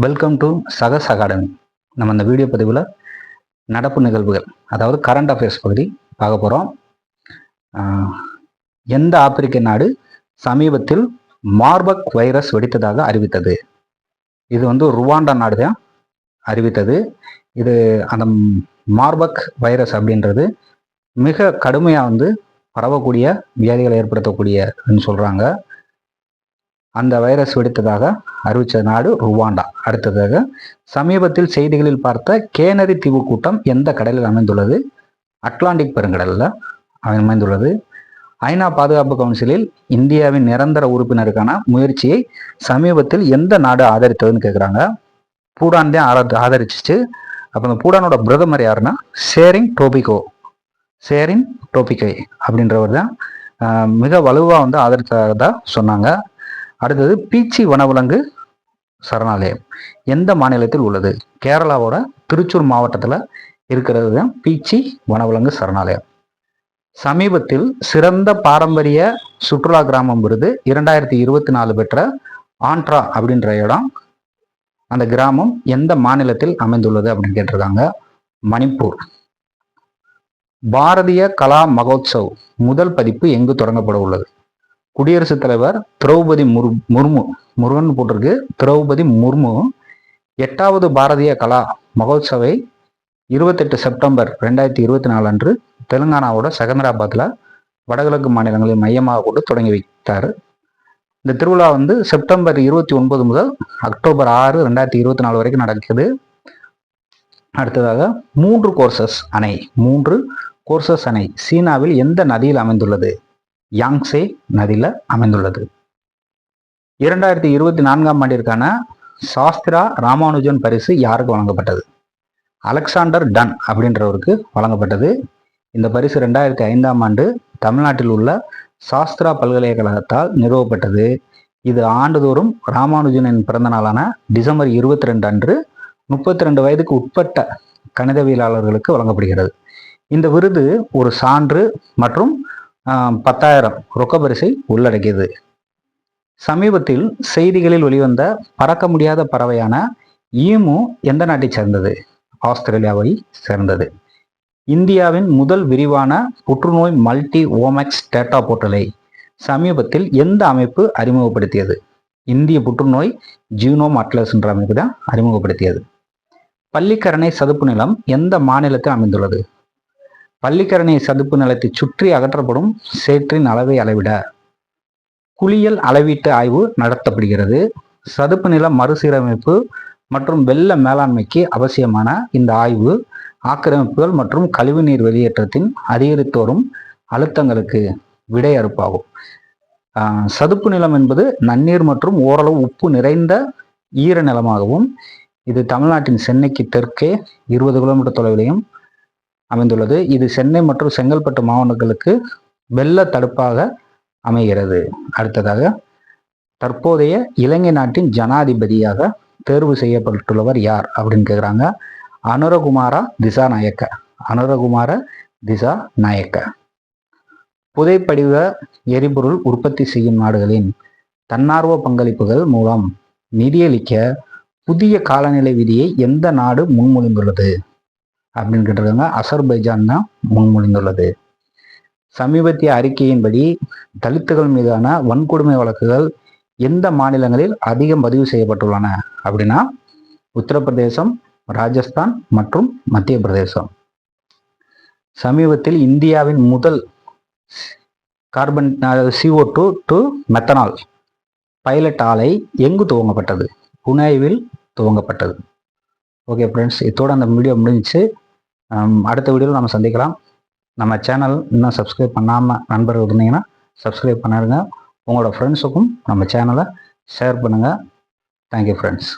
Welcome to சகஸ் academy. நம்ம இந்த video பதிவில் நடப்பு நிகழ்வுகள், அதாவது கரண்ட் அஃபேர்ஸ் பகுதி பார்க்க போகிறோம். எந்த ஆப்பிரிக்க நாடு சமீபத்தில் மார்பர்க் வைரஸ் வெடித்ததாக அறிவித்தது? இது ருவாண்டா நாடு தான் அறிவித்தது. இது அந்த மார்பர்க் வைரஸ் அப்படின்றது மிக கடுமையாக பரவக்கூடிய வியாதிகளை ஏற்படுத்தக்கூடியன்னு சொல்கிறாங்க. அந்த வைரஸ் வெடித்ததாக அறிவித்த நாடு ருவாண்டா. அடுத்ததாக சமீபத்தில் செய்திகளில் பார்த்த கேனரி தீவு கூட்டம் எந்த கடலில் அமைந்துள்ளது? அட்லாண்டிக் பெருங்கடலில் அமைந்துள்ளது. ஐநா பாதுகாப்பு கவுன்சிலில் இந்தியாவின் நிரந்தர உறுப்பினருக்கான முயற்சியை சமீபத்தில் எந்த நாடு ஆதரித்ததுன்னு கேட்குறாங்க. பூடான் தான் ஆதரிச்சிச்சு. அப்போ அந்த பூடானோட பிரதமர் யாருன்னா ஷேரிங் டோபிகை அப்படின்றவர் தான் மிக வலுவாக ஆதரித்ததாக சொன்னாங்க. அடுத்தது பீச்சி வனவிலங்கு சரணாலயம் எந்த மாநிலத்தில் உள்ளது? கேரளாவோட திருச்சூர் மாவட்டத்தில் இருக்கிறது தான் பீச்சி வனவிலங்கு சரணாலயம். சமீபத்தில் சிறந்த பாரம்பரிய சுற்றுலா கிராமம் விருது 2024 பெற்ற ஆண்ட்ரா அப்படின்ற இடம், அந்த கிராமம் எந்த மாநிலத்தில் அமைந்துள்ளது அப்படின்னு கேட்டிருக்காங்க. மணிப்பூர். பாரதிய கலா மகோத்சவ் முதல் பதிப்பு எங்கு தொடங்கப்பட உள்ளது? குடியரசுத் தலைவர் திரௌபதி முர்மு போட்டிருக்கு. திரௌபதி முர்மு 8வது பாரதிய கலா மகோத்சவை 28 செப்டம்பர் 2024 அன்று தெலுங்கானாவோட செகந்திராபாத்தில் வடகிழக்கு மாநிலங்களின் மையமாக கொண்டு தொடங்கி வைத்தார். இந்த திருவிழா செப்டம்பர் 29 முதல் அக்டோபர் 6, 2024 வரைக்கும் நடக்குது. அடுத்ததாக 3 கோர்சஸ் அணை சீனாவில் எந்த நதியில் அமைந்துள்ளது? யாங்சே நதியில் அமைந்துள்ளது. 2024 ஆண்டிற்கான சாஸ்திரா ராமானுஜன் பரிசு யாருக்கு வழங்கப்பட்டது? அலெக்சாண்டர் டன் அப்படின்றவருக்கு வழங்கப்பட்டது. இந்த பரிசு 2005 ஆண்டு தமிழ்நாட்டில் உள்ள சாஸ்திரா பல்கலைக்கழகத்தால் நிறுவப்பட்டது. இது ஆண்டுதோறும் ராமானுஜனின் பிறந்த நாளான டிசம்பர் 22 அன்று 32 வயதுக்கு உட்பட்ட கணிதவியலாளர்களுக்கு வழங்கப்படுகிறது. இந்த விருது ஒரு சான்று மற்றும் 10,000 ரொக்க பரிசை உள்ளடக்கியது. சமீபத்தில் செய்திகளில் வெளிவந்த பறக்க முடியாத பறவையான ஈமு எந்த நாட்டை சேர்ந்தது? ஆஸ்திரேலியாவை சேர்ந்தது. இந்தியாவின் முதல் விரிவான புற்றுநோய் மல்டி ஓமெக்ஸ் டேட்டா போர்ட்டலை சமீபத்தில் எந்த அமைப்பு அறிமுகப்படுத்தியது? இந்திய புற்றுநோய் ஜீனோம் அட்லஸ் என்ற அமைப்பு தான் அறிமுகப்படுத்தியது. பள்ளிக்கரணை சதுப்பு நிலம் எந்த மாநிலத்தில் அமைந்துள்ளது? பள்ளிக்கரணை சதுப்பு நிலத்தை சுற்றி அகற்றப்படும் சேற்றின் அளவை அளவிட குளியல் அளவீட்டு ஆய்வு நடத்தப்படுகிறது. சதுப்பு நில மறுசீரமைப்பு மற்றும் வெள்ள மேலாண்மைக்கு அவசியமான இந்த ஆய்வு ஆக்கிரமிப்புகள் மற்றும் கழிவுநீர் வெளியேற்றத்தின் அதிகரித்து வரும் அழுத்தங்களுக்கு விடையறுப்பாகும். சதுப்பு நிலம் என்பது நன்னீர் மற்றும் ஓரளவு உப்பு நிறைந்த ஈர நிலமாகவும் இது தமிழ்நாட்டின் சென்னைக்கு தெற்கே 20 கிலோமீட்டர் தொலைவிலையும் அமைந்துள்ளது. இது சென்னை மற்றும் செங்கல்பட்டு மாவட்டங்களுக்கு வெள்ள தடுப்பாக அமைகிறது. அடுத்ததாக தற்போதைய இலங்கை நாட்டின் ஜனாதிபதியாக தேர்வு செய்யப்பட்டுள்ளவர் யார் அப்படின்னு கேட்குறாங்க. அனுரகுமார திசாநாயக்க. புதைப்படிவ எரிபொருள் உற்பத்தி செய்யும் நாடுகளின் தன்னார்வ பங்களிப்புகள் மூலம் நிதியளிக்க புதிய காலநிலை விதியை எந்த நாடு முன்மொழிந்துள்ளது அப்படின்னு கேட்டிருக்காங்க. அசர்பைஜான் தான் முன்மொழிந்துள்ளது. சமீபத்திய அறிக்கையின்படி தலித்துகள் மீதான வன்கொடுமை வழக்குகள் எந்த மாநிலங்களில் அதிகம் பதிவு செய்யப்பட்டுள்ளன அப்படின்னா உத்தரப்பிரதேசம், ராஜஸ்தான் மற்றும் மத்திய பிரதேசம். சமீபத்தில் இந்தியாவின் முதல் carbon CO2 to methanol pilot ஆலை எங்கு துவங்கப்பட்டது? புனேவில் துவங்கப்பட்டது. ஓகே ஃப்ரெண்ட்ஸ், இதோட அந்த வீடியோ முடிஞ்சிச்சு. அடுத்த வீடியோவில் நம்ம சந்திக்கலாம். நம்ம சேனல் இன்னும் சப்ஸ்கிரைப் பண்ணாமல் நண்பர்கள் இருந்தீங்கன்னா சப்ஸ்கிரைப் பண்ணிடுங்க. உங்களோட ஃப்ரெண்ட்ஸுக்கும் நம்ம சேனலை ஷேர் பண்ணுங்கள். Thank you friends.